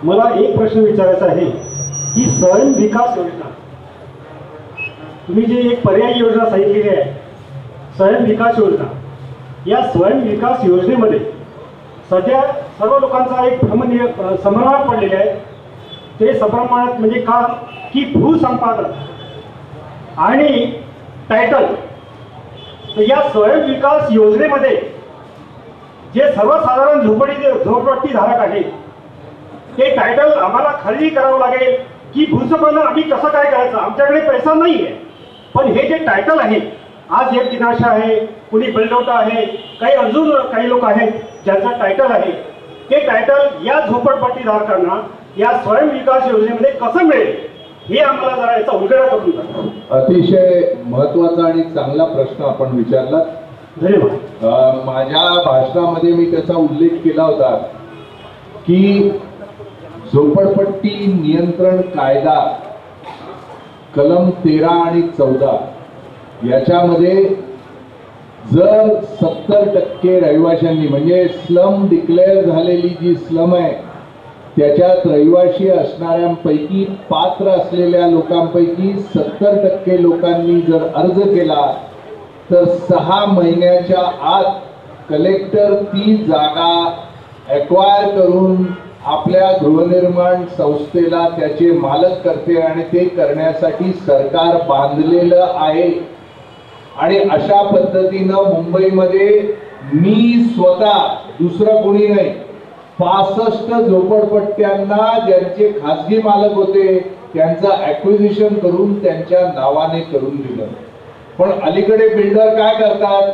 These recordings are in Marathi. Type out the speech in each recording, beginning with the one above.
मला एक प्रश्न विचारायचा आहे की स्वयं विकास योजना, तुम्ही जी एक पर्यायी योजना सांगितलेली आहे स्वयं विकास योजना, या स्वयं विकास योजनेमध्ये सध्या सर्व लोकांचा एक समन्वय पडलेले आहे. ते सप्रमाणात म्हणजे का की भूसंपादन आणि टायटल. तर या स्वयं विकास योजनेमध्ये जे सर्वसाधारण झोपडपट्टी धारक आहेत ते टायटल आम्हाला खरेदी करावं लागेल की भूसंपादन आम्ही कसं काय करायचं, आमच्याकडे पैसा नाही आहे. पण हे जे टायटल आहे, आज एक दिनाशा आहे, कुणी बेलडोटा आहे, अजून काही लोक आहेत ज्यांचं टायटल आहे, ते टायटल या झोपडपट्टी धारकांना या स्वयं विकास योजनेमध्ये कसं मिळेल हे आम्हाला जरा याचा उलगडा करून द्या. अतिशय महत्त्वाचा आणि चांगला प्रश्न आपण विचारला. धन्यवाद. माझ्या भाषणामध्ये मी त्याचा उल्लेख केला होता की झोपडपट्टी नियंत्रण कायदा कलम 13 आणि 14 याच्यामध्ये जर 70% रहिवाशांनी म्हणजे स्लम डिक्लेअर झालेली जी स्लम आहे त्याच्यात रहिवाशी असणाऱ्यांपैकी पात्र असलेल्या लोकांपैकी 70% लोकांनी जर अर्ज केला तर 6 महिन्याच्या आत कलेक्टर ती जागा ॲक्वायर करून आपल्या गृहनिर्माण संस्थेला त्याचे मालक करते आणि ते करण्यासाठी सरकार बांधलेलं आहे. आणि अशा पद्धतीनं मुंबईमध्ये मी स्वतः, दुसरं कोणी नाही, 65 झोपडपट्ट्यांना ज्यांचे खासगी मालक होते त्यांचं ॲक्विजिशन करून त्यांच्या नावाने करून दिलं. पण अलीकडे बिल्डर काय करतात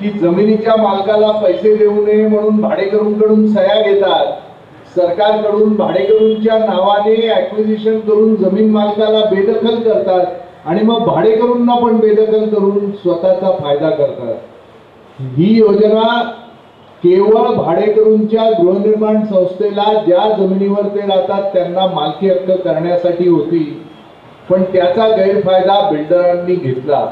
की जमिनीच्या मालकाला पैसे देऊ नये म्हणून भाडेकरूंकडून सह्या घेतात, सरकारकडून भाडेकरूंच्या नावाने ॲक्विजिशन करून जमीन मालकाला बेदखल करतात आणि मग भाडेकरूंना पण बेदखल करून स्वतःचा फायदा करतात. ही योजना केवळ भाडेकरूंच्या गृहनिर्माण संस्थेला ज्या जमिनीवर ते राहतात त्यांना मालकी हक्क करण्यासाठी होती, पण त्याचा गैरफायदा बिल्डरांनी घेतला.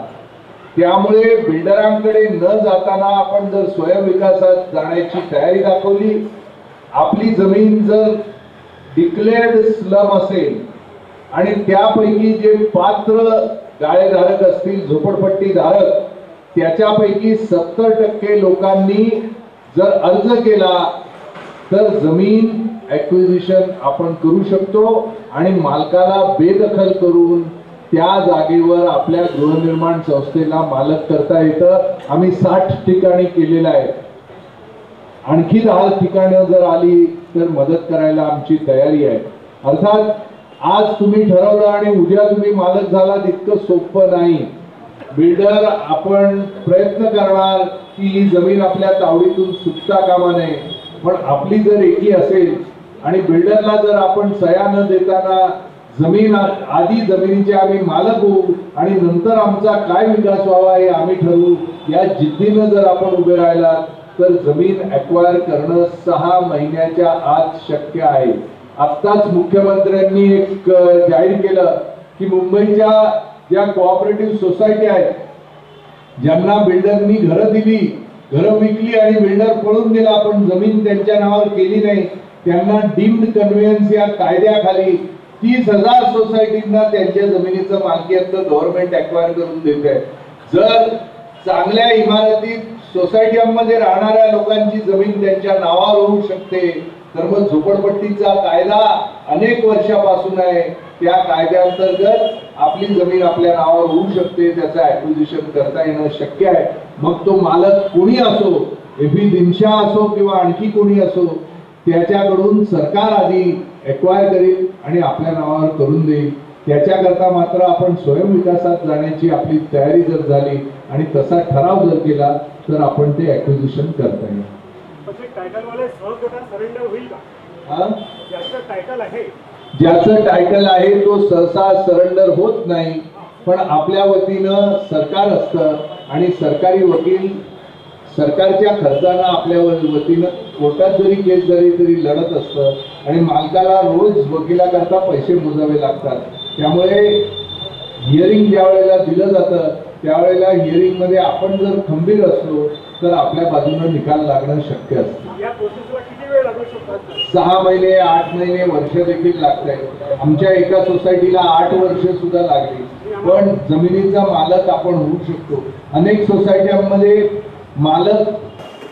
त्यामुळे बिल्डरांकडे न जाताना आपण जर स्वयं विकासात जाण्याची तयारी दाखवली, आपली जमीन जर डिक्लेअर्ड स्लम असेल आणि त्यापैकी जे पात्र गाळेधारक असतील, झोपडपट्टी धारक, त्याच्यापैकी 70% लोकांनी जर अर्ज केला तर जमीन ॲक्विजिशन आपण करू शकतो आणि मालकाला बेदखल करून त्या जागेवर आपल्या गृहनिर्माण संस्थेला मालक करता येतं. आम्ही 60 ठिकाणी केलेलं आहे. आणखी 10 ठिकाणं जर आली तर मदत करायला आमची तयारी आहे. अर्थात आज तुम्ही ठरवलं आणि उद्या तुम्ही मालक झाला इतकं सोपं नाही. बिल्डर आपण प्रयत्न करणार की ही जमीन आपल्या तावडीतून सुटता कामा नये, पण आपली जर एकी असेल आणि बिल्डरला जर आपण सह्या न देताना जमीन आधी जमिनीचे आम्ही मालक होऊ आणि नंतर आमचा काय विकास व्हावा हे आम्ही ठरवू, या जिद्दीनं जर आपण उभे राहिला तर जमीन ॲक्वायर करणं 6 महिन्याच्या आत शक्य आहे. आत्ताच मुख्यमंत्र्यांनी एक जाहीर केलं की मुंबईच्या ज्या कोऑपरेटिव्ह सोसायटी आहेत ज्यांना बिल्डरनी घरं दिली, घरं विकली आणि बिल्डर पळून गेला पण जमीन त्यांच्या नावावर केली नाही, त्यांना डीम्ड कन्व्हेयन्स या कायद्याखाली 30,000 सोसायटींना त्यांच्या जमिनीचं मालकी हक्क गव्हर्नमेंट ॲक्वायर करून देत आहे. जर चांगल्या इमारतीत सोसायट्यांमध्ये राहणाऱ्या लोकांची जमीन त्यांच्या नावावर होऊ शकते तर मग झोपडपट्टीचा कायदा अनेक वर्षापासून आहे, त्या कायद्याअंतर्गत आपली जमीन आपल्या नावावर होऊ शकते, त्याचं ॲक्विजिशन करता येणं शक्य आहे. मग तो मालक कोणी असो, एफी दिनशा असो किंवा आणखी कोणी असो, त्याच्याकडून सरकार आधी ॲक्वायर करेल आणि आपल्या नावावर करून देईल. त्याच्याकरता मात्र आपण स्वयं विकासात जाण्याची आपली तयारी जर झाली आणि तसा ठराव जर केला तर आपण ते ॲक्विजिशन करता येईल. ज्याचं टायटल आहे तो सहसा सरेंडर होत नाही, पण आपल्या वतीनं सरकार असतं आणि सरकारी वकील सरकारच्या खर्चानं आपल्या वतीनं कोर्टात जरी केस झाली तरी लढत असतं आणि मालकाला रोज वकिलाकरता पैसे मोजावे लागतात. त्यामुळे हिअरिंग ज्या वेळेला दिलं जातं त्यावेळेला हिअरिंग मध्ये आपण जर खंबीर असलो तर आपल्या बाजूने निकाल लागणं शक्य असतं. या प्रोसेसला किती वेळ लागू 6 महिने 8 महिने वर्ष देखील लागत आहेत. आमच्या एका सोसायटीला 8 वर्ष सुद्धा लागली, पण जमिनीचा मालक आपण होऊ शकतो. अनेक सोसायट्यांमध्ये मालक,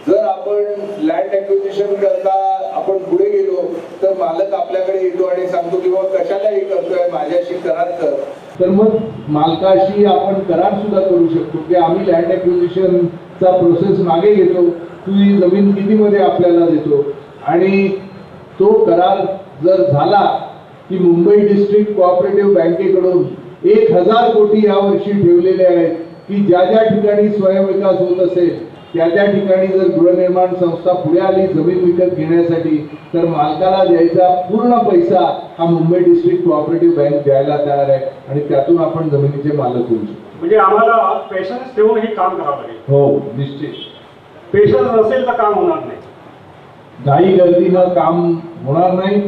जर आपण लँड ॲक्विजिशन करता आपण पुढे गेलो तर मालक आपल्याकडे येतो आणि सांगतो की बाबा कशाला हे करतोय, माझ्याशी करार कर. तर मग मालकाशी आपण करार सुद्धा करू शकतो की आम्ही लँड ॲक्विजिशनचा प्रोसेस मागे घेतो, तू ही जमीन कितीमध्ये आपल्याला देतो. आणि तो करार जर झाला की मुंबई डिस्ट्रिक्ट कोऑपरेटिव्ह बँकेकडून 1000 कोटी यावर्षी ठेवलेले आहेत की ज्या ज्या ठिकाणी स्वयंविकास होत असेल त्या त्या ठिकाणी जर गृहनिर्माण संस्था पुढे आली जमीन विकत घेण्यासाठी तर मालकाला द्यायचा पूर्ण पैसा हा मुंबई डिस्ट्रिक्ट कोऑपरेटिव्ह बँक द्यायला तयार आहे आणि त्यातून आपण जमिनीचे मालक होऊ शकतो. म्हणजे आम्हाला पेशन्स ठेवून हे काम करावं लागेल. हो, निश्चित. पेशन्स नसेल तर काम होणार नाही. घाई गर्दीनं काम होणार नाही.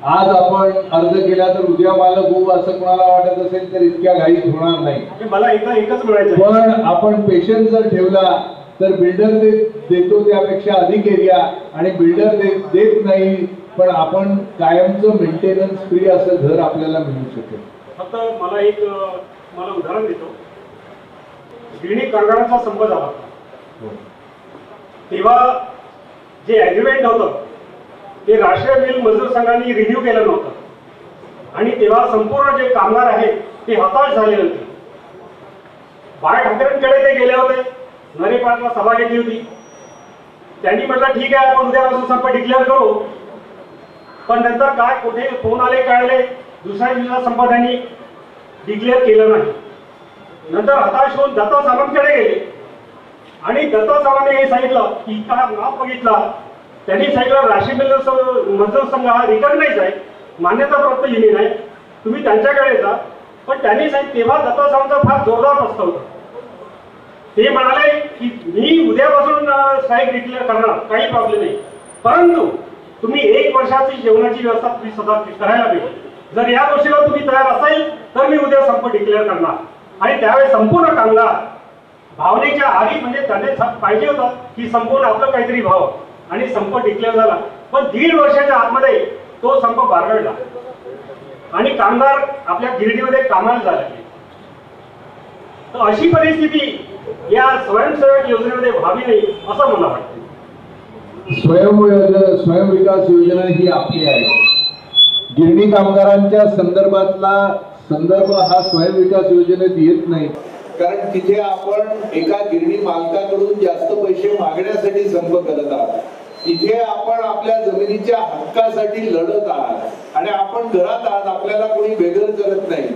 आज आपण अर्ज केला तर उद्या मालक होऊ असं कोणाला वाटत असेल तर इतक्या घाईत होणार नाही. मला एकच म्हणायचं, पण आपण पेशन्स जर ठेवला तर बिल्डर देतो त्यापेक्षा अधिक एरिया आणि बिल्डर देत नाही, पण आपण कायमचं मेंटेनन्स फ्री असं घर आपल्याला मिळू शकेल. फक्त मला उदाहरण देतो. गिरणी कामगारांचा संप झाला तेव्हा जे ॲग्रीमेंट होतं ते राष्ट्रीय मिल मजदूर संघाने रिन्यू केलं नव्हतं आणि तेव्हा संपूर्ण जे कामगार आहेत ते हताश झाले होते. बाळ ठाकरेंकडे ते गेले होते, नरे पाटला सभा घेतली होती. त्यांनी म्हटलं ठीक आहे आपण उद्यापासून संप डिक्लेअर करू, पण नंतर काय कुठे फोन आले कळले दुसऱ्या दिवसाला संप त्यांनी डिक्लेअर केलं नाही. नंतर हताश होऊन दत्ता सावंतकडे गेले आणि दत्ता सावंतने हे सांगितलं की इतका नाव बघितला, त्यांनी सांगितलं राष्ट्रीय मिल मजदूर संघ हा रिकॉग्नाइज आहे, मान्यताप्राप्त युनियन आहे, तुम्ही त्यांच्याकडे येता. पण त्यांनी सांगितलं तेव्हा दत्ता सावंतचा फार जोरदार प्रस्ताव होता. ते म्हणाले की मी उद्यापासून स्ट्राईक डिक्लेअर करणार, काही प्रॉब्लेम नाही, परंतु तुम्ही 1 वर्षाची जेवणाची व्यवस्था तुम्ही स्वतः करायला पाहिजे. जर या गोष्टीला तुम्ही तयार असाल तर मी उद्या संप डिक्लेअर करणार. आणि त्यावेळेस संपूर्ण कामगार भावनेच्या आधी, म्हणजे त्यांना पाहिजे होतं की संपूर्ण आपलं काहीतरी भाव, आणि संप डिक्लेअर झाला. पण 1.5 वर्षाच्या आतमध्ये तो संप बारगळला आणि कामगार आपल्या गिरडीमध्ये कामाला झाले. तर अशी परिस्थिती या स्वयंसेवक योजनेमध्ये व्हावी नाही असं मला वाटतं. स्वयंविकास योजना ही आपली आहे. गिरणी कामगारांच्या संदर्भातला संदर्भ हा स्वयंविकास योजनेत येत नाही, कारण तिथे आपण एका गिरणी मालकाकडून जास्त पैसे मागण्यासाठी संप करत आहात. इथे आपण आपल्या जमिनीच्या हक्कासाठी लढत आहात आणि आपण घरात आहात, आपल्याला कोणी बेघर करत नाही.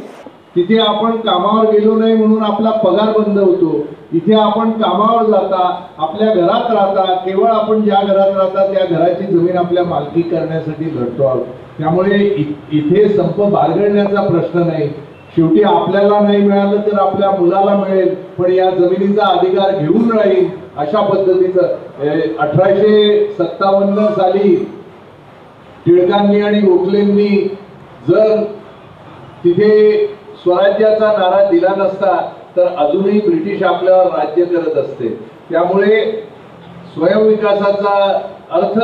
तिथे आपण कामावर गेलो नाही म्हणून आपला पगार बंद होतो. इथे आपण कामावर जाता, आपल्या घरात राहता, केवळ आपण ज्या घरात राहता त्या घराची जमीन आपल्या मालकी करण्यासाठी लढतो आहोत. त्यामुळे इथे संप बारगळण्याचा प्रश्न नाही. शेवटी आपल्याला नाही मिळालं तर आपल्या मुलाला मिळेल, पण या जमिनीचा अधिकार घेऊन राहील अशा पद्धतीचं. 1857 साली टिळकांनी आणि गोखलेंनी जर तिथे स्वराज्याचा नारा दिला नसता तर अजूनही ब्रिटिश आपल्यावर राज्य करत असते. त्यामुळे स्वयंविकासाचा अर्थ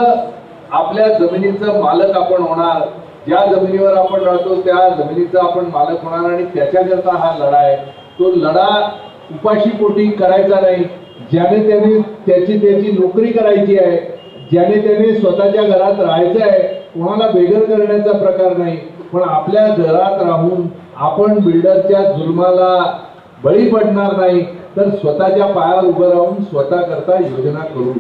आपल्या जमिनीचं मालक आपण होणार, ज्या जमिनीवर आपण राहतो त्या जमिनीचा आपण मालक होणार आणि त्याच्याकरता हा लढा आहे. तो लढा उपाशीपोटी करायचा नाही. ज्याने त्याने त्याची नोकरी करायची आहे, ज्याने त्याने स्वतःच्या घरात राहायचं आहे, कोणाला बेघर करण्याचा प्रकार नाही. पण आपल्या घरात राहून आपण बिल्डरच्या जुलमाला बळी पडणार नाही, तर स्वतःच्या पायावर उभं राहून स्वतः करता योजना करू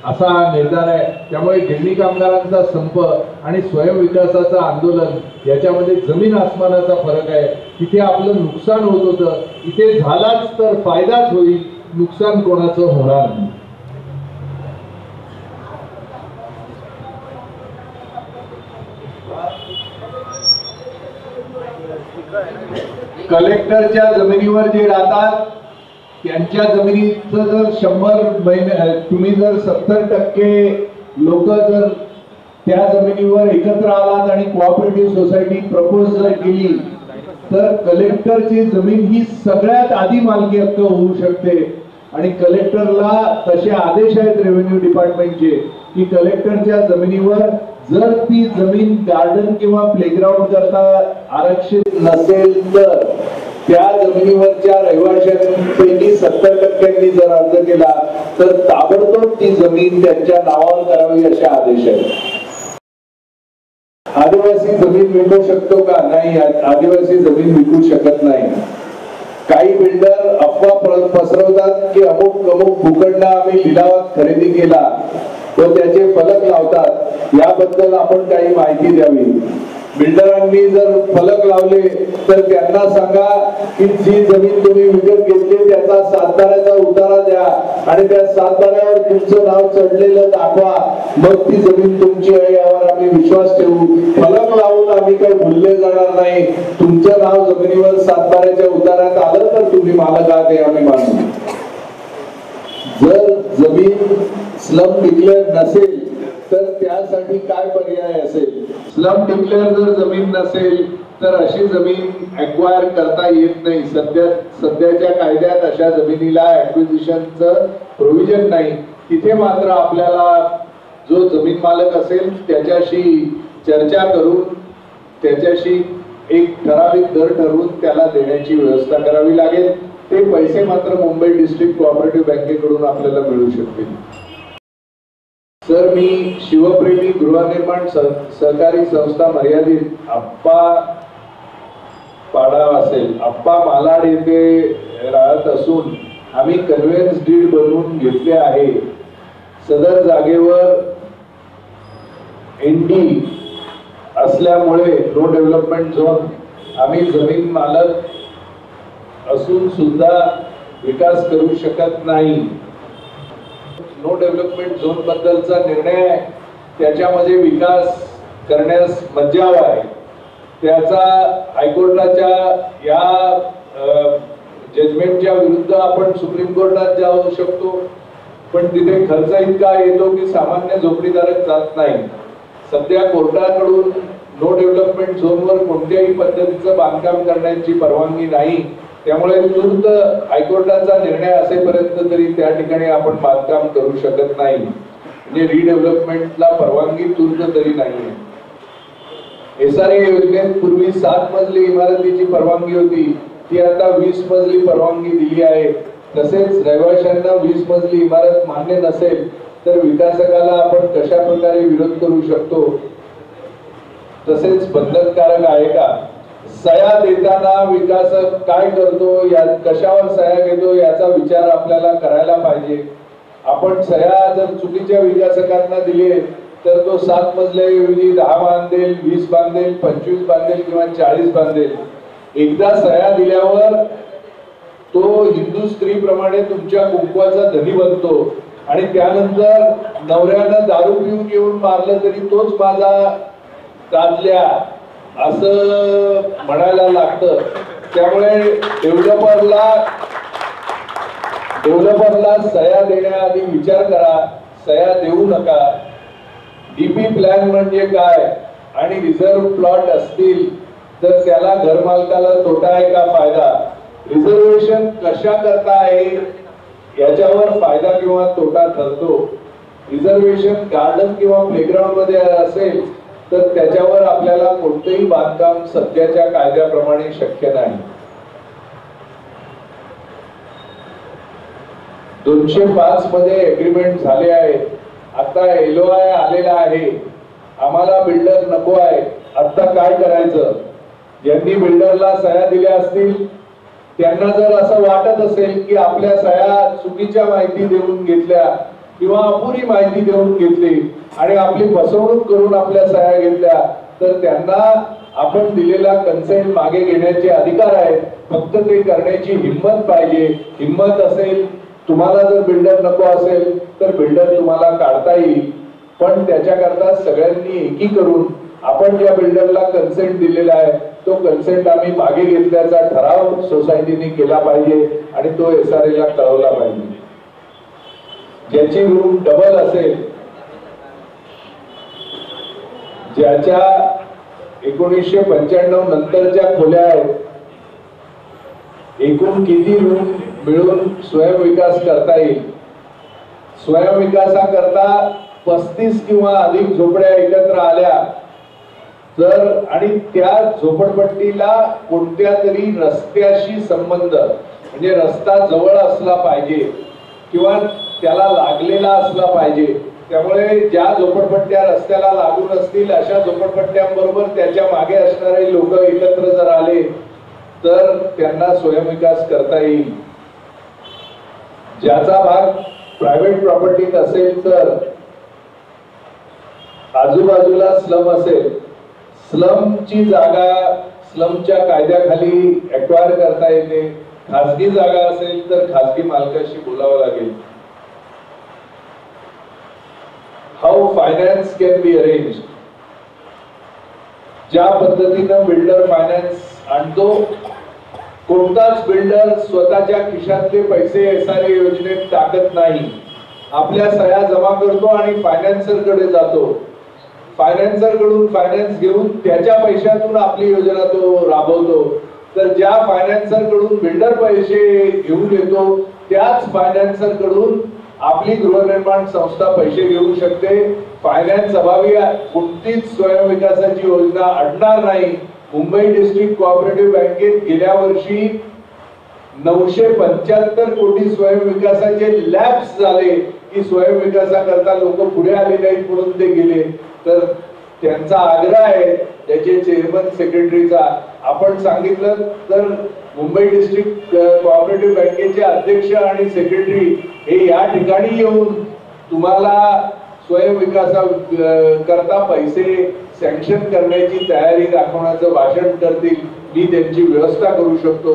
असा हा निर्धार आहे. त्यामुळे गिरणी कामगारांचा संप आणि स्वयंविकासाचं आंदोलन याच्यामध्ये जमीन आसमानाचा फरक आहे. तिथे आपलं नुकसान होत होतं, इथे झालाच तर फायदाच होईल, नुकसान कोणाचं होणार नाही. कलेक्टरच्या जमिनीवर जे राहतात त्यांच्या जमिनीचं जर 100 महिने तुम्ही जर 70% लोक जर त्या जमिनीवर एकत्र आलात आणि कोऑपरेटिव्ह सोसायटी प्रपोज जर केली तर कलेक्टरची जमीन ही सगळ्यात आधी मालकी हक्क होऊ शकते. आणि कलेक्टरला तसे आदेश आहेत रेव्हेन्यू डिपार्टमेंटचे की कलेक्टरच्या जमिनीवर जर ती जमीन गार्डन किंवा प्लेग्राऊंड करता आरक्षित नसेल तर त्या जमिनीवरच्या रहिवाशांपैकी 70% जर अर्ज केला तर ताबडतोब ती जमीन त्यांच्या नावावर करावी असे आदेश आहेत. आदिवासी जमीन विकू शकतो का? नाही, आदिवासी जमीन विकू शकत नाही. काही बिल्डर अफवा पसरवतात की अमुक भूखंड आम्ही लिलावात खरेदी केला व त्याचे फलक लावतात. याबद्दल आपण काही माहिती द्यावी. बिल्डरांनी जर फलक लावले तर त्यांना सांगा की जी जमीन तुम्ही विकत घेतली त्याचा सातबाऱ्याचा उतारा द्या आणि त्या सातबाऱ्यावर तुमचं नाव चढलेलं दाखवा, मग ती जमीन तुमची आहे यावर आम्ही विश्वास ठेवू. फलक लावून आम्ही काही भुलले जाणार नाही. तुमचं नाव जमिनीवर सातबाऱ्याच्या उतारात आलं तर तुम्ही मालक आहात हे आम्ही मानू. जर जमीन स्लम डिक्लेअर नसेल तर त्यासाठी काय पर्याय असेल? स्लम डिक्लेअर जर जमीन नसेल तर अशी जमीन ॲक्वायर करता येत नाही. सध्याच्या कायद्यात अशा जमिनीला ॲक्विजिशनचं प्रोव्हिजन नाही. तिथे मात्र आपल्याला जो जमीन मालक असेल त्याच्याशी चर्चा करून त्याच्याशी एक ठराविक दर ठरवून त्याला देण्याची व्यवस्था करावी लागेल. ते पैसे मात्र मुंबई डिस्ट्रिक्ट कोऑपरेटिव्ह बँकेकडून आपल्याला मिळू शकतील. सर, मी शिवप्रेमी गृहनिर्माण सहकारी संस्था मर्यादित आप्पा पाडा असेल आप्पा मालाड येथे राहत असून आम्ही कन्व्हेन्स डीड बनवून घेतले आहे. सदर जागेवर एनडी असल्यामुळे नो डेव्हलपमेंट झोन आम्ही जमीन मालक असून सुद्धा विकास करू शकत नाही. नो डेव्हलपमेंट झोन बद्दलचा निर्णय त्याच्यामध्ये विकास करण्यास मज्जाव आहे. त्याचा हायकोर्टाच्या या जजमेंटच्या विरुद्ध आपण सुप्रीम कोर्टात जाऊ शकतो, पण तिथे खर्च इतका येतो की सामान्य झोपडीधारक जात नाही. सध्या कोर्टाकडून नो डेव्हलपमेंट झोनवर कोणत्याही पद्धतीचं बांधकाम करण्याची परवानगी नाही. त्यामुळे तूर्त हायकोर्टाचा निर्णय असेपर्यंत तरी त्या ठिकाणी आपण बांधकाम करू शकत नाही. म्हणजे रिडेव्हलपमेंटला परवानगी तूर्त तरी नाही. SRA योजनेत पूर्वी 7 मजली इमारतीची परवानगी होती, ती आता 20 मजली परवानगी दिली आहे. तसेच रहिवाशांना 20 मजली इमारत मान्य नसेल तर विकासकाला आपण कशा प्रकारे विरोध करू शकतो? तसेच बंधनकारक आहे का? सह्या देताना विकासक काय करतो, या कशावर सह्या घेतो याचा विचार आपल्याला करायला पाहिजे. आपण सह्या जर चुकीच्या विकासकांना दिले तर तो 7 मजल्याऐवजी 10 बांधेल, 20 बांधेल, 25 बांधेल किंवा 40 बांधेल. एकदा सह्या दिल्यावर तो हिंदू स्त्रीप्रमाणे तुमच्या कुंकवाचा धनी बनतो आणि त्यानंतर नवऱ्यानं दारू पिऊन येऊन मारलं तरी तोच माझा दादल्या असं म्हणायला लागतं. त्यामुळे डेव्हलपरला सह्या देण्याआधी विचार करा, सह्या देऊ नका. डीपी प्लॅन म्हणजे काय आणि रिझर्व प्लॉट असतील तर त्याला घरमालकाला तोटा आहे का फायदा? रिझर्वेशन कशा करता आहे याच्यावर फायदा किंवा तोटा ठरतो. रिझर्वेशन गार्डन किंवा प्लेग्राऊंड मध्ये असेल तर त्याच्यावर आपल्याला कोणतेही बांधकाम सध्याच्या कायद्याप्रमाणे शक्य नाही. 205 मध्ये एग्रीमेंट झाले आहे. आता LOI आलेला आहे. आम्हाला बिल्डर नको आहे. आता काय करायचं? ज्यांनी बिल्डरला सह्या दिल्या असतील त्यांना जर असं वाटत असेल की आपल्या सह्या चुकीच्या माहिती देऊन घेतल्या किंवा अपुरी माहिती देऊन घेतली आणि आपली फसवणूक करून आपल्या सह्या घेतल्या तर त्यांना आपण दिलेला कन्सेंट मागे घेण्याचे अधिकार आहेत. फक्त ते करण्याची हिंमत पाहिजे. हिंमत असेल, तुम्हाला जर बिल्डर नको असेल तर बिल्डर तुम्हाला काढता येईल, पण त्याच्याकरता सगळ्यांनी एकी करून आपण ज्या बिल्डरला कन्सेंट दिलेला आहे तो कन्सेंट आम्ही मागे घेतल्याचा ठराव सोसायटीने केला पाहिजे आणि तो SRA ला कळवला पाहिजे. ज्याची रूम डबल असेल, ज्याच्या 1995 नंतरच्या खोल्या आहेत, एकूण किती रूम मिळून स्वयंविकास करता येईल. स्वयंविकासाकरता 35 किंवा अधिक झोपड्या एकत्र आल्या तर आणि त्या झोपडपट्टीला कोणत्या तरी रस्त्याशी संबंध म्हणजे रस्ता जवळ असला पाहिजे किंवा त्याला लागलेला असला पाहिजे, त्यामुळे ज्या झोपडपट्ट्या रस्त्याला लागून असतील अशा झोपडपट्ट्यांबरोबर त्याच्या मागे असणारे लोक एकत्र जर आले तर त्यांना स्वयंविकास करता येईल. ज्याचा भाग प्रायव्हेट प्रॉपर्टीत असेल तर आजूबाजूला स्लम असेल, स्लमची जागा स्लमच्या कायद्याखाली ॲक्वायर करता येते. खासगी जागा असेल तर खासगी मालकाशी बोलावं लागेल. How finance can be arrange, ज्या पद्धतीनं बिल्डर फायनान्स आणतो, कोणताच बिल्डर स्वतःच्या खिशातले पैसे एसआरए योजनेत टाकत नाही. आपल्या सह्या जमा करतो आणि फायनान्सर कडे जातो. फायनान्सर कडून फायनान्स घेऊन त्याच्या पैशातून आपली योजना तो राबवतो. तर ज्या फायनान्सर कडून बिल्डर पैसे घेऊन येतो त्याच फायनान्सर कडून आपली गृहनिर्माण संस्था पैसे घेऊ शकते. फायनान्स अभावी कोणतीच स्वयंविकासाची योजना अडणार नाही. मुंबई डिस्ट्रिक्ट कोऑपरेटिव्ह बँकेत गेल्या वर्षी 975 कोटी स्वयंविकासाचे लॅप्स झाले की स्वयंविकासाकरता लोक पुढे आले नाहीत म्हणून ते गेले. तर त्यांचा आग्रह आहे त्याचे चेअरमन सेक्रेटरीचा, आपण सांगितलं तर मुंबई डिस्ट्रिक्ट कोऑपरेटिव्ह बँकेचे अध्यक्ष आणि सेक्रेटरी हे या ठिकाणी येऊन तुम्हाला स्वयंविकासा करता पैसे सँक्शन करण्याची तयारी दाखवण्याचं भाषण करतील. मी त्यांची व्यवस्था करू शकतो.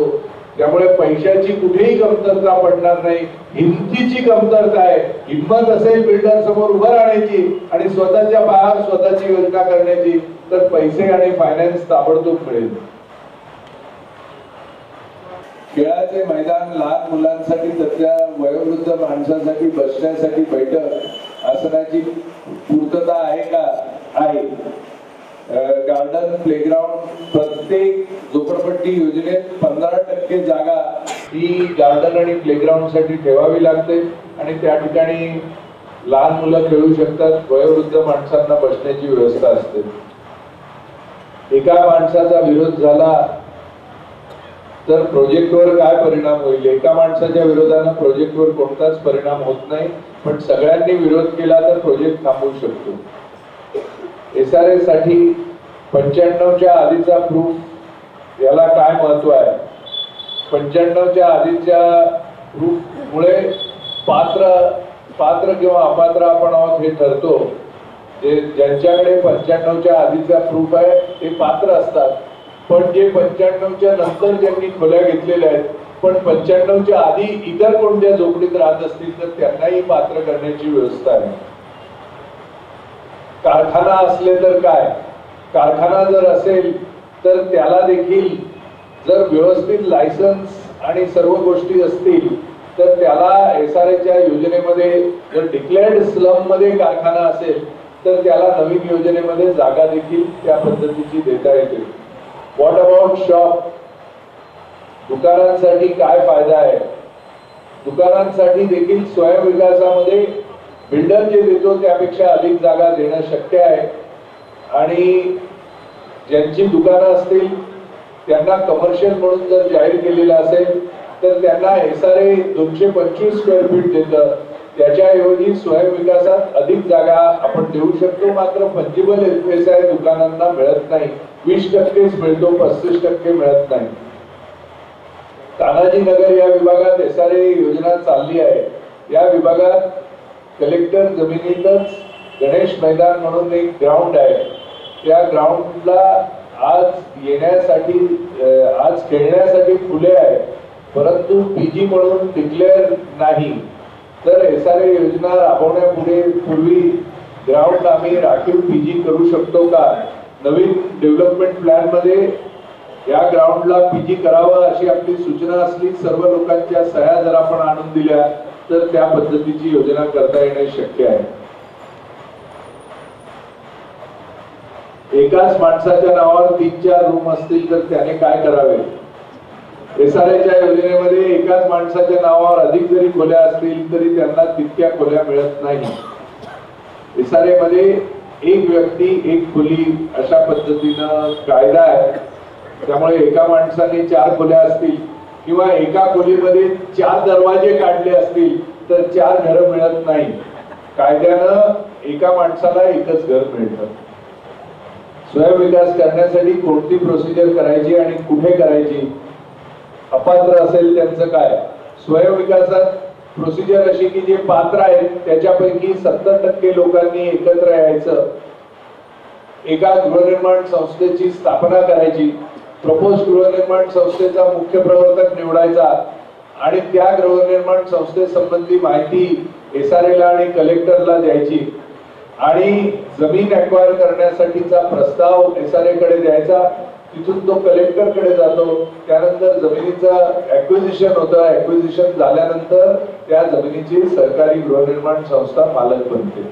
त्यामुळे पैशाची कुठेही कमतरता पडणार नाही. हिमतीची कमतरता आहे. हिंमत असेल बिल्डर समोर उभं राहण्याची आणि स्वतःच्या पायावर स्वतःची योजना करण्याची तर पैसे आणि फायनान्स ताबडतोब मिळेल. खेळाचे मैदान लहान मुलांसाठी तथ्या वयोवृद्ध माणसांसाठी बसण्यासाठी बैठक आसनाची पूर्तता आहे का? आहे. गार्डन प्लेग्राऊंड प्रत्येक झोपडपट्टी योजनेत 15% जागा ही गार्डन आणि प्लेग्राऊंड साठी ठेवावी लागते आणि त्या ठिकाणी लहान मुलं खेळू शकतात. वयोवृद्ध माणसांना बसण्याची व्यवस्था असते. एका माणसाचा विरोध झाला तर प्रोजेक्टवर काय परिणाम होईल? एका माणसाच्या विरोधानं प्रोजेक्टवर कोणताच परिणाम होत नाही, पण सगळ्यांनी विरोध केला तर प्रोजेक्ट थांबवू शकतो. एसआरए साठी 95च्या आधीचा प्रूफ याला काय महत्व आहे? 95च्या आधीच्या प्रूफ मुळे पात्र किंवा अपात्र आपण आहोत हे ठरतो. जे ज्यांच्याकडे 95च्या आधीचा प्रूफ आहे ते पात्र असतात. पण जे 95च्या नंतर ज्यांनी खोल्या घेतलेल्या आहेत पण 95च्या आधी इतर कोणत्या झोपडीत राहत असतील तर त्यांनाही पात्र करण्याची व्यवस्था आहे. कारखाना असले तर काय? कारखाना जर असेल तर त्याला देखील जर व्यवस्थित लायसन्स आणि सर्व गोष्टी असतील तर त्याला एसआरएच्या योजनेमध्ये जर डिक्लेअर्ड स्लम मध्ये कारखाना असेल तर त्याला नवीन योजनेमध्ये जागा देखील त्या पद्धतीची देता येते. What about shop? दुकानांसाठी काय फायदा आहे? दुकानांसाठी देखील स्वयंविकासामध्ये बिल्डर जे देतो त्यापेक्षा अधिक जागा देणं शक्य आहे आणि ज्यांची दुकानं असतील त्यांना कमर्शियल म्हणून जर जाहीर केलेलं असेल तर त्यांना एसआरए 225 स्क्वेअर फीट देतं. त्याच्याऐवजी स्वयंविकासात अधिक जागा आपण देऊ शकतो. मात्र फंजिबल एफएसआय दुकानांना मिळत नाही. 20%च मिळतो, 35% मिळत नाही. तानाजी नगर या विभागात एसआरए योजना चालली आहे. या विभागात कलेक्टर जमिनीतच गणेश मैदान म्हणून एक ग्राउंड आहे. त्या ग्राउंडला आज येण्यासाठी आज खेळण्यासाठी खुले आहे परंतु पीजी म्हणून डिक्लेअर नाही. तर एसआरए योजना राबवण्यापूर्वी ग्राउंड आम्ही राखीव पीजी करू शकतो का? नवीन डेव्हलपमेंट प्लॅन मध्ये या ग्राउंडला पीजी करावं अशी आपली सूचना असली सर्व लोकांच्या सह्या जर आपण आणून दिल्या तर त्या पद्धतीची योजना करता येणे शक्य आहे. एकाच माणसाच्या नावावर 3-4 रूम असतील तर त्याने काय करावे? एसआरएच्या योजनेमध्ये एकाच माणसाच्या नावावर अधिक जरी खोल्या असतील तरी त्यांना तितक्या खोल्या मिळत नाही. SRA मध्ये एक व्यक्ती एक खोली अशा पद्धतीनं कायदा आहे. त्यामुळे एका माणसाने 4 खोल्या असतील किंवा एका खोलीमध्ये 4 दरवाजे काढले असतील तर 4 घरं मिळत नाही. कायद्यानं एका माणसाला एकच घर मिळतं. स्वयंविकास करण्यासाठी कोणती प्रोसिजर करायची आणि कुठे करायची, अपात्र असेल त्यांचं काय. स्वयंविकासात प्रोसिजर अशी की जे पात्र आहेत त्याच्यापैकी 70% लोकांनी एकत्र यायचं, एका गृहनिर्माण संस्थेची स्थापना करायची, प्रपोज गृहनिर्माण संस्थेचा मुख्य प्रवर्तक निवडायचा आणि त्या गृहनिर्माण संस्थेसंबंधी माहिती SRA ला आणि कलेक्टरला द्यायची आणि जमीन ॲक्वायर करण्यासाठीचा प्रस्ताव SRA कडे द्यायचा. तिथून तो कलेक्टर कडे जातो. त्यानंतर जमिनीचं ऍक्विजिशन होतं. ऍक्विजिशन झाल्यानंतर त्या जमिनीची सरकारी गृहनिर्माण संस्था मालक बनते.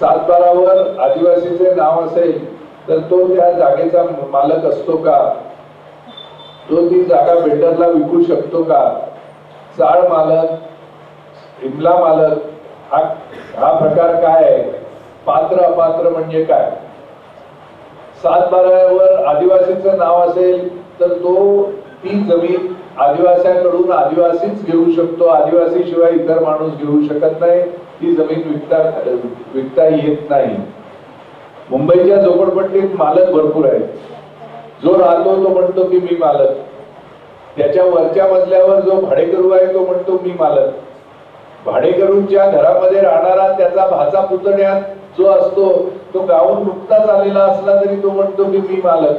7/12 वर आदिवासीचे नाव असेल तर तो त्या जागेचा मालक असतो का, तो ती जागा बिल्डरला विकू शकतो का, चाळ मालक, इमला मालक, हा प्रकार काय आहे, पात्र अपात्र म्हणजे काय. 7/12 वर आदिवासीचं नाव असेल तर तो ती जमीन आदिवासीकडून आदिवासीच घेऊ शकतो. आदिवासी शिवाय इतर माणूस घेऊ शकत नाही. ती जमीन विकता येत नाही. मुंबईच्या झोपडपट्टीत मालक भरपूर आहेत. जो राहतो तो म्हणतो की मी मालक. त्याच्या वरच्या मजल्यावर जो भाडेकरू आहे तो म्हणतो मी मालक. भाडेकरूंच्या घरामध्ये राहणारा त्याचा भाचा पुतण्यात जो असतो तो गावून नुकताच आलेला असला तरी तो म्हणतो की मी मालक.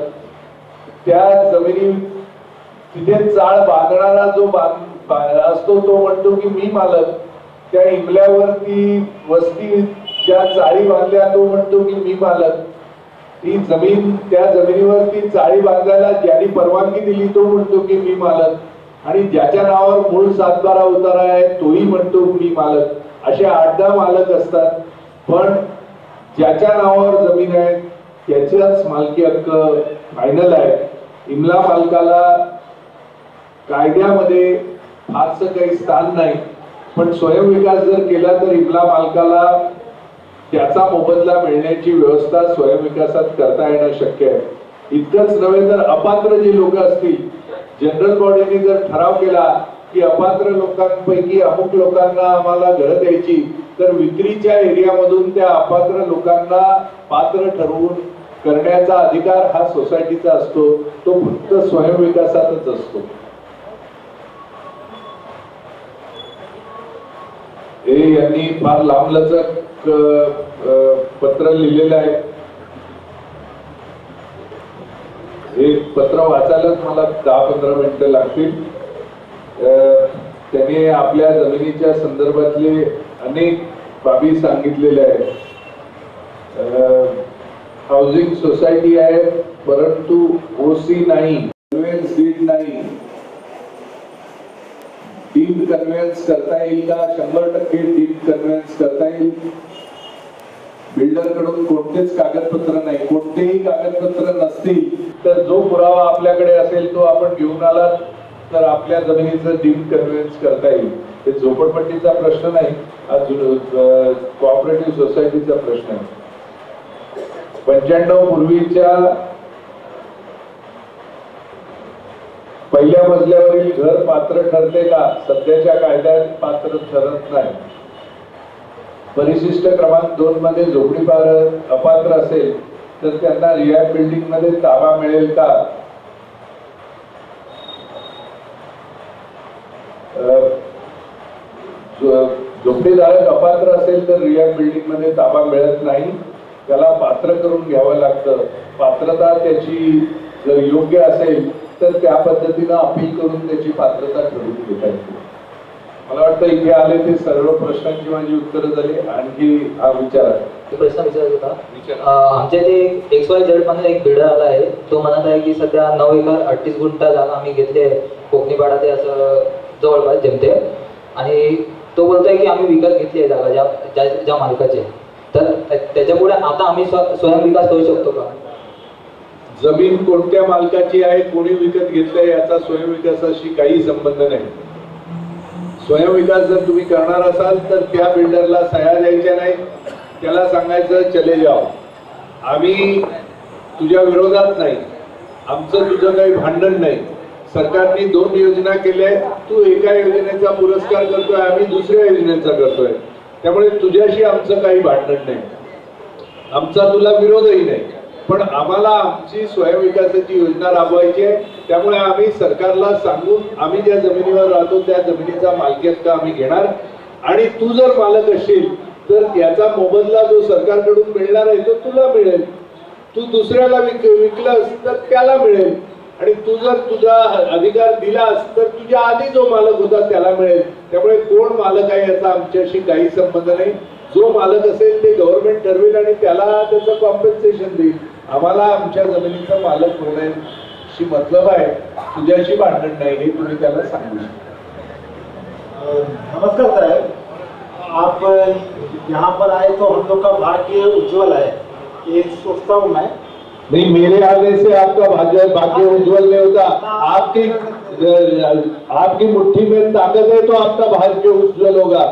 त्या जमिनी तिथे चाळ बांधणारा जो असतो तो म्हणतो की मी मालक. त्या इमल्यावरती वस्ती ज्या चाळी बांधल्या तो म्हणतो की मी मालक. ती जमीन त्या जमिनीवरती चाळी बांधायला ज्यांनी परवानगी दिली तो म्हणतो की मी मालक. आणि ज्याच्या नावावर मूळ 7/12 उतारा आहे तोही म्हणतो मी मालक. असे 8-10 मालक असतात. पण ज्याच्या नावावर जमीन आहे त्याच्याच मालकी हक्क फायनल आहे. इमला मालकाला कायद्यामध्ये फारसं काही स्थान नाही. पण स्वयंविकास जर केला तर इमला मालकाला त्याचा मोबदला मिळण्याची व्यवस्था स्वयंविकासात करता येणं शक्य आहे. इतकंच नव्हे तर अपात्र जे लोक असतील, जनरल बॉडीने जर ठराव केला की अपात्र लोकांपैकी अमुक लोकांना आम्हाला घरं द्यायची तर विक्रीच्या एरियामधून त्या अपात्र लोकांना पात्र ठरवून करण्याचा अधिकार हा सोसायटीचा असतो. तो फक्त स्वयंविकासातच असतो. हे यांनी फार लांबलचक पत्र लिहिलेलं आहे. हे पत्र वाचायलाच मला 10-15 मिनिटं लागतील. त्यांनी आपल्या जमिनीच्या संदर्भातले अनेक बाबी सांगितलेल्या आहेत. हाऊसिंग सोसायटी आहे परंतु OC नाही, कन्व्हेन्स डीड नाही. डीड कन्व्हेन्स करता येईल का? 100% डीड कन्व्हेन्स करता येईल. बिल्डर कडून कोणतेच कागदपत्र नाही. कोणतेही कागदपत्र नसतील तर जो पुरावा आपल्याकडे असेल तो आपण घेऊन आलात तर आपल्या जमिनीचं डीड कन्व्हेन्स करता येईल. हे झोपडपट्टीचा प्रश्न नाही, हा कोऑपरेटिव्ह सोसायटीचा प्रश्न आहे. 95 पूर्वीच्या पहिल्या मजल्यावरील घर पात्र ठरते का? सध्याच्या कायद्यात पात्र ठरत नाही. परिशिष्ट क्रमांक 2 मध्ये झोपडीपार अपात्र असेल तर त्यांना रिहॅब बिल्डिंग मध्ये ताबा मिळेल का? झोपडीधारक अपात्र असेल तर रिहॅब बिल्डिंग मध्ये ताबा मिळत नाही. त्याला पात्र करून घ्यावं लागतं. पात्रता त्याची जर योग्य असेल तर त्या पद्धतीनं अपील करून त्याची पात्रता ठरवून घेता येते. मला वाटतं इथे आले ते सर्व प्रश्नांची माझी उत्तरं झाली. आणखी हा विचार प्रश्न विचारत होता. आमच्या इथे XYZ मध्ये एक बिल्डर आला आहे. तो म्हणत आहे की सध्या 9 एकर 38 गुंठा जागा आम्ही घेतली आहे कोकणीपाडा ते असं जवळपास जमते. आणि तो बोलतोय की आम्ही विकत घेतली आहे जागा ज्या मालकाची. तर त्याच्यापुढे आता आम्ही स्वयंविकास करू शकतो का? जमीन कोणत्या मालकाची आहे, कोणी विकत घेतलंय याचा स्वयंविकासाशी काही संबंध नाही. स्वयंविकास जर तुम्ही करणार असाल तर त्या बिल्डरला सह्या द्यायच्या नाही, त्याला सांगायचं चले जाओ, आम्ही तुझ्या विरोधात नाही, आमचं तुझं काही भांडण नाही, सरकारने 2 योजना केल्या, तू एका योजनेचा पुरस्कार करतोय, आम्ही दुसऱ्या योजनेचा करतोय, त्यामुळे तुझ्याशी आमचं काही भांडण नाही, आमचा तुला विरोधही नाही, पण आम्हाला आमची स्वयंविकासाची योजना राबवायची आहे, त्यामुळे आम्ही सरकारला सांगून आम्ही ज्या जमिनीवर राहतो त्या जमिनीचा मालकी हक्क आम्ही घेणार, आणि तू जर मालक असशील तर याचा मोबदला जो सरकारकडून मिळणार आहे तो तुला मिळेल, तू दुसऱ्याला विकलंस तर त्याला मिळेल, आणि तू जर तुझा अधिकार दिलास तर तुझ्या आधी जो मालक होता त्याला मिळेल, त्यामुळे कोण मालक आहे याचा आमच्याशी काही संबंध नाही, जो मालक असेल ते गव्हर्नमेंट ठरवेल आणि त्याला त्याचं कॉम्पेन्सेशन देईल, आम्हाला आमच्या जमिनीचा मालक होण्याशी मतलब आहे, तुझ्याशी भांडण नाही, हे तुम्ही त्याला सांगू शकता। नमस्कार साहब, आप यहाँ पर आए तो हम लोग का भाग्य उज्जवल है, ये सोचता हूँ मैं। नहीं, मेरे आने से आपका भाग्य उज्जवल नहीं होता, आपकी मुट्ठी में ताकत है तो आपका भाग्य उज्जवल होगा।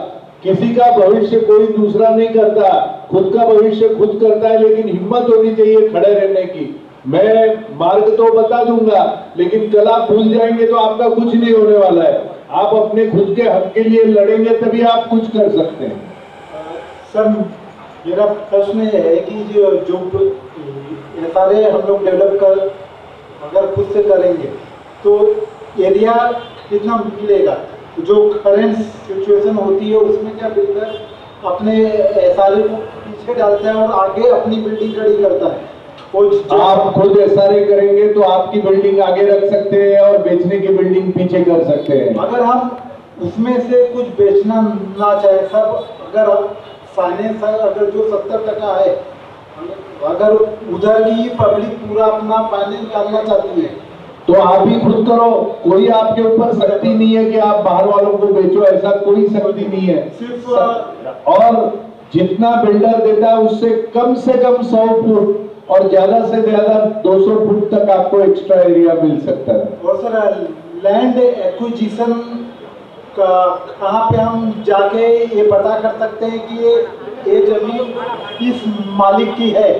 किसी का भविष्य कोई दूसरा नहीं करता, खुद का भविष्य खुद करता है, लेकिन हिम्मत होनी चाहिए खड़े रहने की। मैं मार्ग तो बता दूंगा, लेकिन कल आप भूल जाएंगे तो आपका कुछ नहीं होने वाला है। आप अपने खुद के हक के लिए लड़ेंगे तभी आप कुछ कर सकते हैं। सर, मेरा प्रश्न ये है कि जो सारे हम लोग डेवलप कर अगर खुद से करेंगे तो एरिया कितना मिलेगा? जो करंट सिचुएशन होती है उसमें क्या बिल्डर अपने एसआरए को पीछे डालता है और आगे अपनी बिल्डिंग खड़ी करता है। आप खुद एसआरए करेंगे तो आपकी बिल्डिंग आगे रख सकते हैं और बेचने की बिल्डिंग पीछे कर सकते हैं। अगर हम उसमें से कुछ बेचना ना चाहे, सब अगर फाइनेंस अगर जो 70% है, अगर उधर की पब्लिक पूरा अपना फाइनेंस डालना चाहती है तो आप ही खुद करो, कोई आपके ऊपर शक्ति नहीं है कि आप बाहर वालों को बेचो, ऐसा कोई शक्ति नहीं है। सिर्फ और जितना बिल्डर देता है उससे कम से कम 100 फुट और ज्यादा से ज्यादा 200 फुट तक आपको एक्स्ट्रा एरिया मिल सकता है। और सर, लैंड एक्विजिशन का कहाँ पे हम जाके ये पता कर सकते हैं कि ये जमीन किस मालिक की है?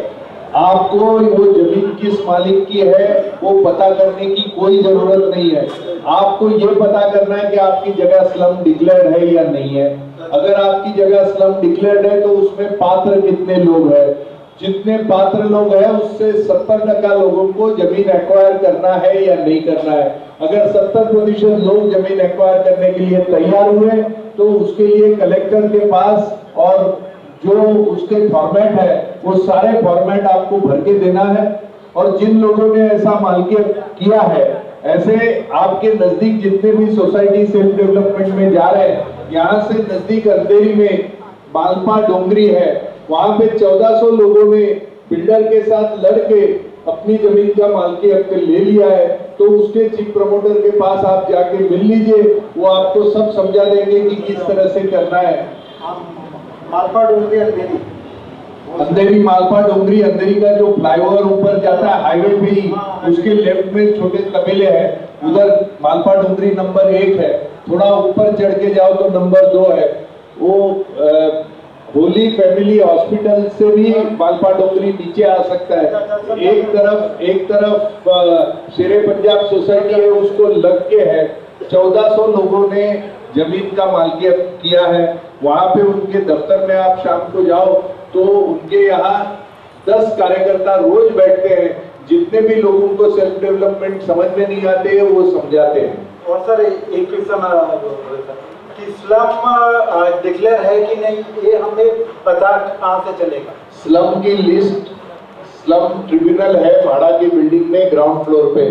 आपको वो जमीन किस मालिक की है वो पता करने की कोई जरूरत नहीं है। आपको ये पता करना है कि आपकी जगह स्लम डिक्लेयर्ड है या नहीं है। अगर आपकी जगह स्लम डिक्लेयर्ड है तो उसमें पात्र कितने लोग हैं, जितने पात्र लोग हैं उससे 70% लोगों को जमीन एक्वायर करना है या नहीं करना है। अगर 70% लोग जमीन एक्वायर करने के लिए तैयार हुए तो उसके लिए कलेक्टर के पास और जो उसके फॉर्मेट है वो सारे फॉर्मेट आपको भर के देना है। और जिन लोगों ने ऐसा मालिकियत किया है, ऐसे आपके नजदीक जितने भी सोसाइटी सेल्फ डेवलपमेंट में जा रहे हैं, यहाँ से नजदीक अंधेरी में मालपा डोंगरी है, वहां पे 1400 लोगों ने बिल्डर के साथ लड़के अपनी जमीन का मालकी हक ले लिया है। तो उसके चीफ प्रमोटर के पास आप जाके मिल लीजिए, वो आपको सब समझा देंगे कि किस तरह से करना है। मालपा डोंगरी अंधेरी मालपा डोंगरी, अंधेरी का जो फ्लाईओवर ऊपर जाता है हाईवे पे ही, उसके लेफ्ट में छोटे तबेले हैं, उधर मालपा डोंगरी नंबर 1 है। थोड़ा ऊपर चढ़ के जाओ तो नंबर 2 है। वो होली फैमिली हॉस्पिटल से भी मालपा डोंगरी नीचे आ सकता है। एक तरफ शेरे पंजाब सोसाइटी है, उसको लग के है। 1400 लोगों ने जमीन का मालिकियत किया है। वहां पे उनके दफ्तर में आप शाम को जाओ तो उनके यहाँ 10 कार्यकर्ता रोज बैठते हैं। जितने भी लोगों को सेल्फ डेवलपमेंट समझ में नहीं आते हैं वो समझाते हैं। और सर, एक क्वेश्चन कि स्लम डिक्लेयर है कि नहीं, ये हमें पता कहाँ से चलेगा? स्लम की लिस्ट स्लम ट्रिब्यूनल है भाड़ा की बिल्डिंग में ग्राउंड फ्लोर पे,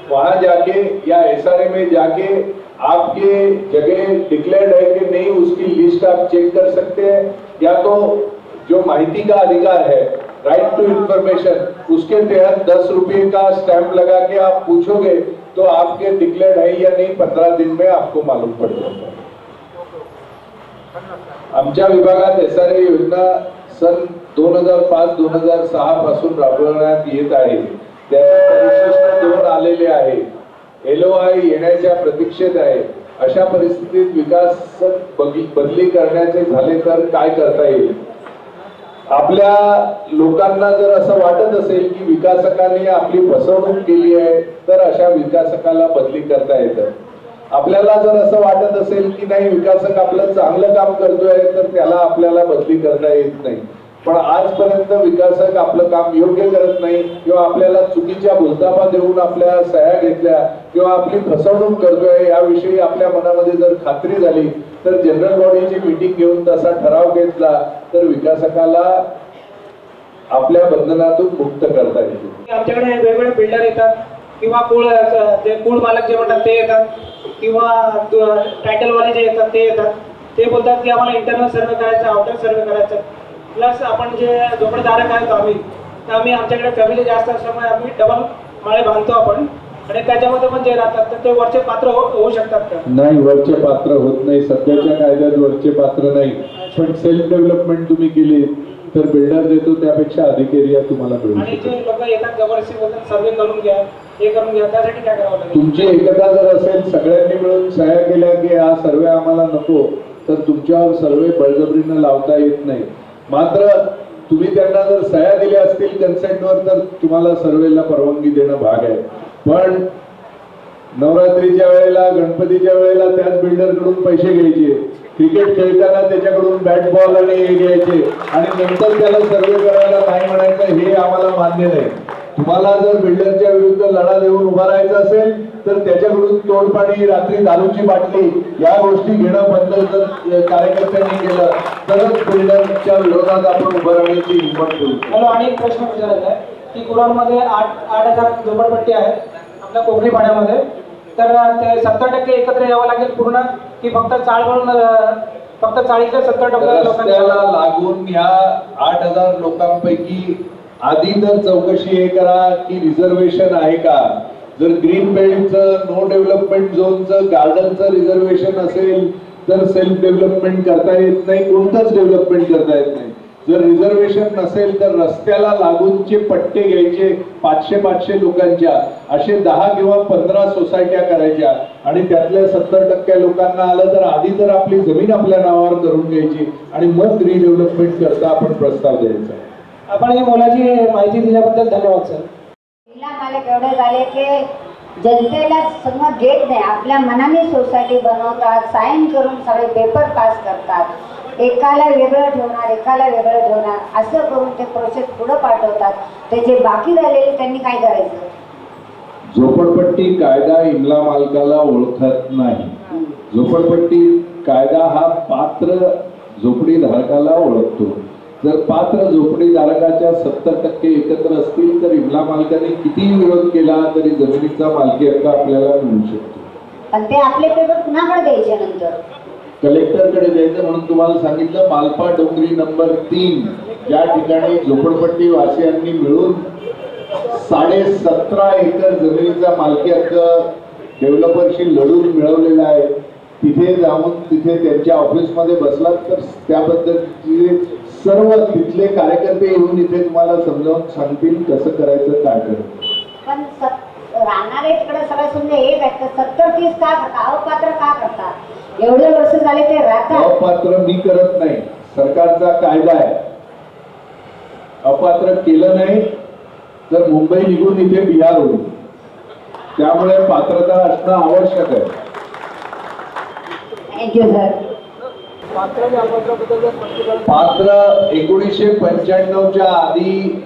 वहां जाके या एसआरए में जाके आपके जगह डिक्लेयर्ड है कि नहीं उसकी लिस्ट आप चेक कर सकते हैं। या तो जो माहिती का अधिकार है, राइट टू इंफॉर्मेशन, उसके तहत 10 रुपये का स्टैंप लगा के आप पूछोगे तो आपके डिक्लेयर्ड है या नहीं 15 दिन में आपको मालूम पड़ जाता है। आमच्या विभागात एसआरए योजना सन 2005-2006 पासून राबवण्यात येत आहे। त्याचे परिशिष्ट 2 आलेले आहे। LOI येण्याच्या प्रतीक्षेत आहे। अशा परिस्थितीत विकास बदली करण्याचे झाले तर काय करता येईल? आपल्या लोकांना जर असं वाटत असेल की विकासकाने आपली फसवणूक केली आहे तर अशा विकासकाला बदली करता येतं. आपल्याला जर असं वाटत असेल की नाही विकासक आपलं चांगलं काम करतोय तर त्याला आपल्याला बदली करता येत नाही. पण आजपर्यंत विकासक आपलं काम योग्य करत नाही किंवा आपल्याला चुकीच्या भूलतापा देऊन आपल्या सह्या घेतल्या किंवा आपली फसवणूक करतोय याविषयी आपल्या मनामध्ये जर खात्री झाली तर जनरल बॉडीची मीटिंग घेऊन तसा ठराव घेतला तर विकासकाला आपल्या बंधनातून मुक्त करता येईल. आमच्याकडे वेगवेगळे बिल्डर येतात किंवा कुळ मालक जे म्हणतात ते येतात किंवा टायटलवाले जे येतात ते येतात. ते बोलतात की आम्हाला इंटरनल सर्वे करायचा, आउटर सर्वे करायचा. प्लस आपण जे झोपडधारक आहेत आम्ही आमच्याकडे फॅमिली जास्त असल्यामुळे आम्ही डबल माळे बांधतो आपण आणि त्याच्यामध्ये पण जे राहतात तर ते वरचे पात्र होऊ शकतात का? नाही, वरचे पात्र होत नाही. सध्याच्या कायद्यात वरचे पात्र नाही. पण सेल्फ डेव्हलपमेंट तुम्ही केली तर बिल्डर देतो त्यापेक्षा अधिक एरिया तुम्हाला मिळू आणि शकतो. जे लोक येतात जबरदस्ती बोलतात सर्वे करून घ्या, हे करून घ्या, त्यासाठी काय करावं लागेल? तुमची एकता जर असेल, सगळ्यांनी मिळून सह्या केल्या की हा सर्वे आम्हाला नको, तर तुमच्यावर सर्वे बळजबरीनं लावता येत नाही. मात्र तुम्ही त्यांना जर सह्या दिल्या असतील कन्सेंटवर तर तुम्हाला सर्वेला परवानगी देणं भाग आहे. पण नवरात्रीच्या वेळेला, गणपतीच्या वेळेला त्याच बिल्डरकडून पैसे घ्यायचे, क्रिकेट खेळताना त्याच्याकडून बॅट बॉल आणि हे घ्यायचे आणि नंतर त्याला सर्वे करायला नाही म्हणायचं, हे आम्हाला मान्य नाही. तुम्हाला जर बिल्डरच्या विरुद्ध लढा देऊन उभा राहायचं असेल तर त्याच्याकडून तोडपाणी, रात्री दारूची बाटली या गोष्टी घेणं बंद जर कार्यकर्त्यांनी केलं तरच बिल्डरच्या विरोधात आपण उभं राहण्याची हिंमत ठेवू. हॅलो, आणि एक प्रश्न विचारायचा आहे की कुराडमध्ये 8,000 झोपडपट्टी आहेत आपल्या कोकणी पाड्यामध्ये, तर ते 70% एकत्र यावं लागेल पूर्ण की फक्त चाळ म्हणून फक्त 40 ते 70% रस्त्याला लागून ह्या 8,000 लोकांपैकी आधी तर चौकशी हे करा की रिझर्वेशन आहे का. जर ग्रीन बेल्टचं, नो डेव्हलपमेंट झोनचं, गार्डनचं रिझर्वेशन असेल तर सेल्फ डेव्हलपमेंट करता येत नाही, कोणतंच डेव्हलपमेंट करता येत नाही. जर रिझर्वेशन नसेल तर रस्त्याला लागूनचे पट्टे घ्यायचे 500-500 लोकांच्या, असे 10 किंवा 15 सोसायट्या करायच्या आणि त्यातल्या 70% लोकांना आलं तर आधी तर आपली जमीन आपल्या नावावर करून घ्यायची आणि मग रिडेव्हलपमेंट करता आपण प्रस्ताव द्यायचा. आपण ही मोलाची माहिती दिल्याबद्दल धन्यवाद सर. मालक एवढे झाले की जनतेला सगळं घेत नाही, आपल्या मनाने सोसायटी बनवतात, साईन करून सगळे पेपर पास करतात, एकाला वेगळं ठेवणार, एकाला वेगळं ठेवणार, असं करून ते प्रोसेस पुढे पाठवतात. त्याचे बाकी राहिलेले त्यांनी काय करायचं? झोपडपट्टी कायदा इमला मालकाला ओळखत नाही. झोपडपट्टी कायदा हा पात्र झोपडीधारकाला ओळखतो. जर पात्र झोपडीधारकाच्या 70% एकत्र असतील तर इमला मालकाने कितीही विरोध केला तरी जमिनीचा मालकी हक्क आपल्याला मिळू शकतो. पण ते आपले पेपर कुणाकडे द्यायचे? नंतर कलेक्टरकडे द्यायचं. म्हणून तुम्हाला सांगितलं मालपा डोंगरी नंबर 3 या ठिकाणी झोपडपट्टी वासियांनी मिळून 17.5 एकर जमिनीचा मालकी हक्क डेव्हलपरशी लढून मिळवलेला आहे. तिथे जाऊन तिथे त्यांच्या ऑफिसमध्ये बसलात तर त्याबद्दलचे सर्व तिथले कार्यकर्ते येऊन इथे तुम्हाला समजावून सांगतील कसं करायचं, काय करायचं. पण राहणारे तिकडे सगळे समजा एक आहेत तर 70-30 का करतात? अपात्र का करतात? एवढे वर्ष झाले ते राहतात. अपात्र मी करत नाही, सरकारचा कायदा आहे. अपात्र केलं नाही तर मुंबई निघून इथे बिहार होईल. त्यामुळे पात्रता असणं आवश्यक आहे. Thank you sir. पात्र 1995च्या आधी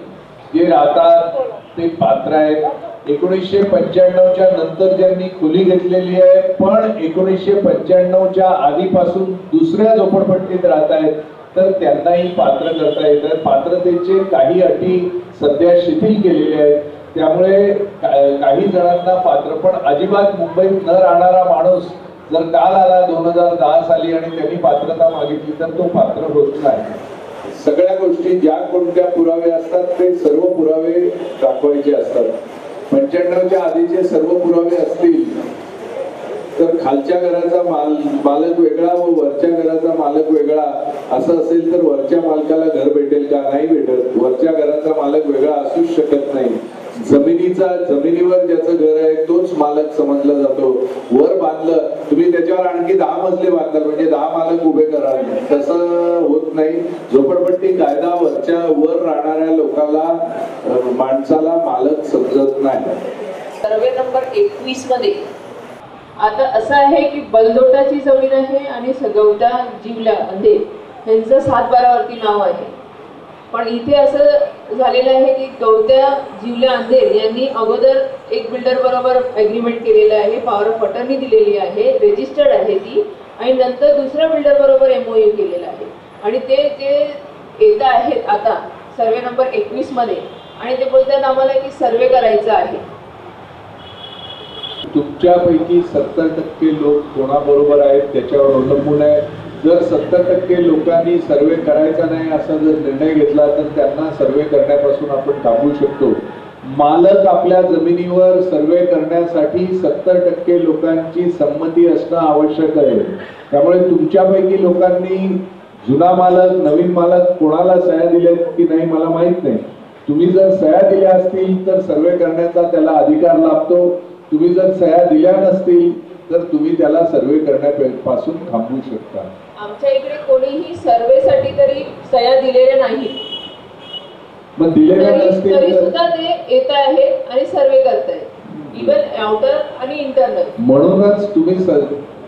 जे राहतात ते पात्र आहेत. 1995च्या नंतर ज्यांनी खोली घेतलेली आहे पण 1995च्या आधीपासून दुसऱ्या झोपडपट्टीत राहत आहेत तर त्यांनाही पात्र करता येतात. पात्रतेचे काही अटी सध्या शिथिल केलेले आहेत. त्यामुळे काही जणांना पात्र, पण अजिबात मुंबईत न राहणारा माणूस जर काल आला 2010 साली आणि त्यांनी पात्रता मागितली तर तो पात्र होत नाही. सगळ्या गोष्टी ज्या कोणत्या पुरावे असतात ते सर्व पुरावे दाखवायचे असतात. 95च्या आधीचे सर्व पुरावे असतील तर खालच्या घराचा मालक वेगळा व वरच्या घराचा मालक वेगळा असं असेल तर वरच्या मालकाला घर भेटेल का? नाही भेटत. वरच्या घराचा मालक वेगळा असूच शकत नाही. जमिनीवर ज्याचं घर आहे तोच मालक समजला जातो. वर बांधलं, तुम्ही त्याच्यावर बांधणार, आणखी 10 मजले बांधणार, म्हणजे 10 मालक उभे कराल. तसं होत नाही. झोपडपट्टी कायदा वरच्या वर राहणाऱ्या लोकांना माणसाला मालक समजत नाही. सर्वे नंबर 21 मध्ये आता असं आहे की बलदोटाची जमीन आहे आणि गवटा जिवल्या अंधे यांचं 7/12 वरती नाव आहे. पण इथे असं झालेलं आहे की गवत्या जिवल्या अंधेर यांनी अगोदर एक बिल्डर बरोबर ॲग्रीमेंट केलेलं आहे, पॉवर ऑफ अटर्नी दिलेली आहे, रजिस्टर्ड आहे ती, आणि नंतर दुसऱ्या बिल्डर बरोबर MOU केलेलं आहे. आणि ते जे येत आहेत आता सर्वे नंबर 21 मध्ये, आणि ते बोलतात आम्हाला की सर्वे करायचा आहे. तुमच्यापैकी 70% लोक कोणाबरोबर आहेत त्याच्यावर अवलंबून आहे. जर 70% लोकांनी सर्वे करायचा नाही असा जर निर्णय घेतला तर त्यांना सर्वे करण्यापासून आपण थांबवू शकतो. मालक आपल्या जमिनीवर सर्वे करण्यासाठी 70% लोकांची संमती असणं आवश्यक आहे. त्यामुळे तुमच्यापैकी लोकांनी जुना मालक नवीन मालक कोणाला सह्या दिल्यात की नाही मला माहित नाही. तुम्ही जर सह्या दिल्या असतील तर सर्वे करण्याचा त्याला अधिकार लाभतो. तुम्ही जर सह्या दिल्या नसतील तर तुम्ही त्याला सर्वे करण्यापासून थांबवू शकता. आमच्या इकडे कोणीही सर्वेसाठी तरी सह्या दिलेल्या नाहीत. मग दिलेल्या तरी नसतील सुद्धा ते येत आहेत आणि सर्वे करतायत, इवन आउटर आणि इंटरनल. म्हणूनच तुम्ही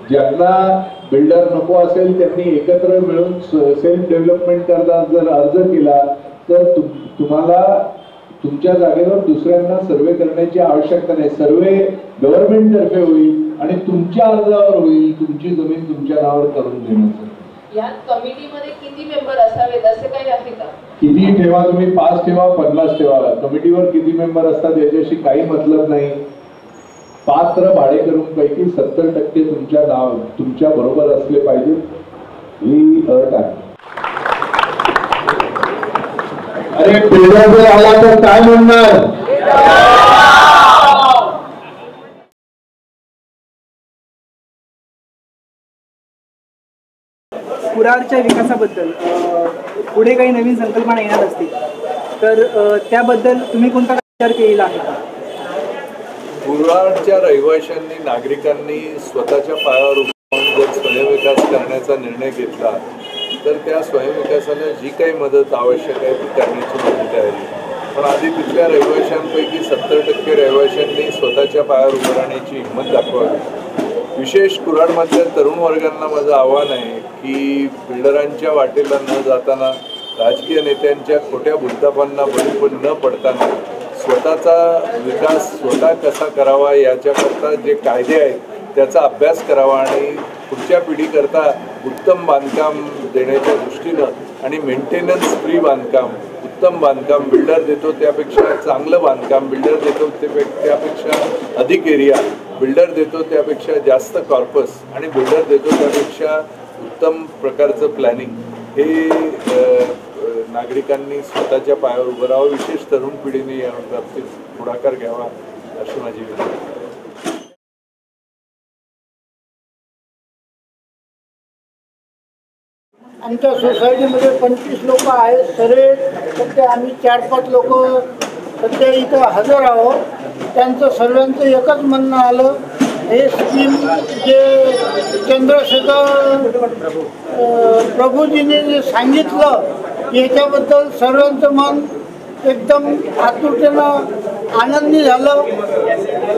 ज्यांना बिल्डर नको असेल त्यांनी एकत्र मिळून सेल्फ डेव्हलपमेंट करता जर अर्ज केला तर तुम्हाला तुमच्या जागेवर दुसऱ्यांना सर्वे करण्याची आवश्यकता नाही. सर्वे गव्हर्नमेंट तर्फे होईल आणि तुमच्या अर्जावर होईल. तुमची जमीन तुमच्या नावावर करून देण्याचं. यात कमिटीमध्ये किती मेंबर असावेत असे काही आहे का? किती ठेवा तुम्ही, 5 ठेवा 50 ठेवा, कमिटीवर किती मेंबर असतात याच्याशी काही मतलब नाही. पात्र भाडेकरूंपैकी 70% तुमच्या बरोबर असले पाहिजे ही अट आहे. अरे बिल्डर जर आला तर काय म्हणणार? कुडाळच्या विकासाबद्दल पुढे काही नवीन संकल्पना येणार असतील तर त्याबद्दल तुम्ही कोणता विचार केलेला आहे का? कुडाळच्या रहिवाशांनी नागरिकांनी स्वतःच्या पायावर उभं राहून जर स्वयंविकास करण्याचा निर्णय घेतला तर त्या स्वयंविकासाला जी काही मदत आवश्यक आहे ती करण्याची माझी तयारी. पण आधी तिथल्या रहिवाशांपैकी 70% रहिवाशांनी स्वतःच्या पायावर उभं राहण्याची हिंमत दाखवावी. विशेष कुडाळमधल्या तरुण वर्गांना माझं आव्हान आहे की बिल्डरांच्या वाटेला न जाताना, राजकीय नेत्यांच्या खोट्या भूलथापांना बळी न पडताना स्वतःचा विकास स्वतः कसा करावा याच्याकरता जे कायदे आहेत त्याचा अभ्यास करावा आणि पुढच्या पिढीकरता उत्तम बांधकाम देण्याच्या दृष्टीनं आणि मेंटेनन्स फ्री बांधकाम, उत्तम बांधकाम बिल्डर देतो त्यापेक्षा चांगलं बांधकाम बिल्डर देतो त्यापेक्षा अधिक एरिया बिल्डर देतो त्यापेक्षा जास्त कॉर्पस आणि बिल्डर देतो त्यापेक्षा उत्तम प्रकारचं प्लॅनिंग हे नागरिकांनी स्वतःच्या पायावर उभं राहावं. विशेष तरुण पिढीने या बाबतीत पुढाकार घ्यावा अशी माझी विनंती. आमच्या सोसायटीमध्ये 25 लोक आहेत. सर्वे सध्या आम्ही 4-5 लोक सध्या इथं हजर आहोत. त्यांचं सर्वांचं एकच म्हणणं आलं, हे स्कीम जे चंद्रशेखर प्रभूजीने जे सांगितलं याच्याबद्दल सर्वांचं मन एकदम आतुरतेनं आनंदी झालं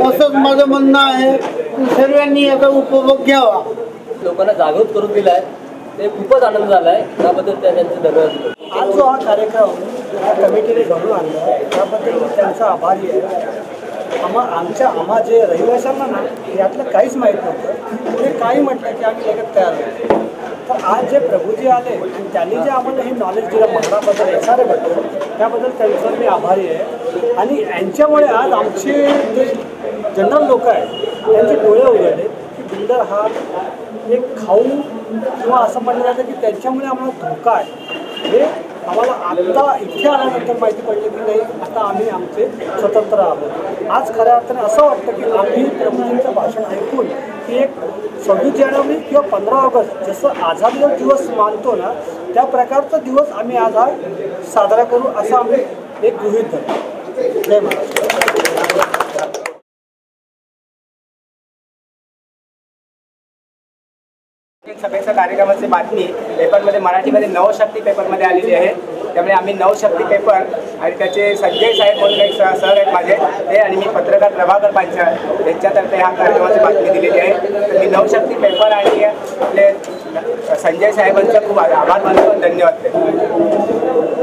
असंच माझं म्हणणं आहे. सर्वांनी याचा उपभोग घ्यावा. लोकांना जागृत करून दिला आहे ते खूपच आनंद झाला आहे. त्याबद्दल त्यांचे धन्यवाद. आज जो हा कार्यक्रम या कमिटीने घडून आणला त्याबद्दल मी त्यांचा आभारी आहे. आम्हा जे रहिवाशांना ना यातलं काहीच माहीत नव्हतं. ते काही म्हटलं की आम्ही लगेच तयार होतो. तर आज जे प्रभूजी आले त्यांनी जे आम्हाला हे नॉलेज दिलं महाराबद्दल SRA त्याबद्दल त्यांचं मी आभारी आहे. आणि यांच्यामुळे आज आमचे जे जनरल लोक आहेत त्यांचे डोळे उघडले की बिल्डर हा एक खाऊ किंवा असं म्हणलं जातं की त्यांच्यामुळे आम्हाला धोका आहे. हे आम्हाला आता इथे आल्यानंतर माहिती पडली की नाही, आता आम्ही आमचे स्वतंत्र आहोत. आज खऱ्या अर्थाने असं वाटतं की आम्ही प्रभूजींचं भाषण ऐकून की एक 26 जानेवारी किंवा 15 ऑगस्ट जसं आझादी दिवस मानतो ना त्या प्रकारचा दिवस आम्ही आज हा साजरा करू असं आम्ही एक गृहीत धरतो. जय महाराष्ट्र. सभेच्या कार्यक्रमाची बातमी पेपरमध्ये मराठीमध्ये नवशक्ती पेपरमध्ये आलेली आहे. त्यामुळे आम्ही नवशक्ती पेपर आणि त्याचे संजय साहेब म्हणून एक सर आहेत माझे ते आणि मी पत्रकार प्रभाकर पांचाळ यांच्यातर्फे ह्या कार्यक्रमाची बातमी दिलेली आहे. तर मी नवशक्ती पेपर आणि आपले संजय साहेबांचा खूप आभार मानतो. धन्यवाद.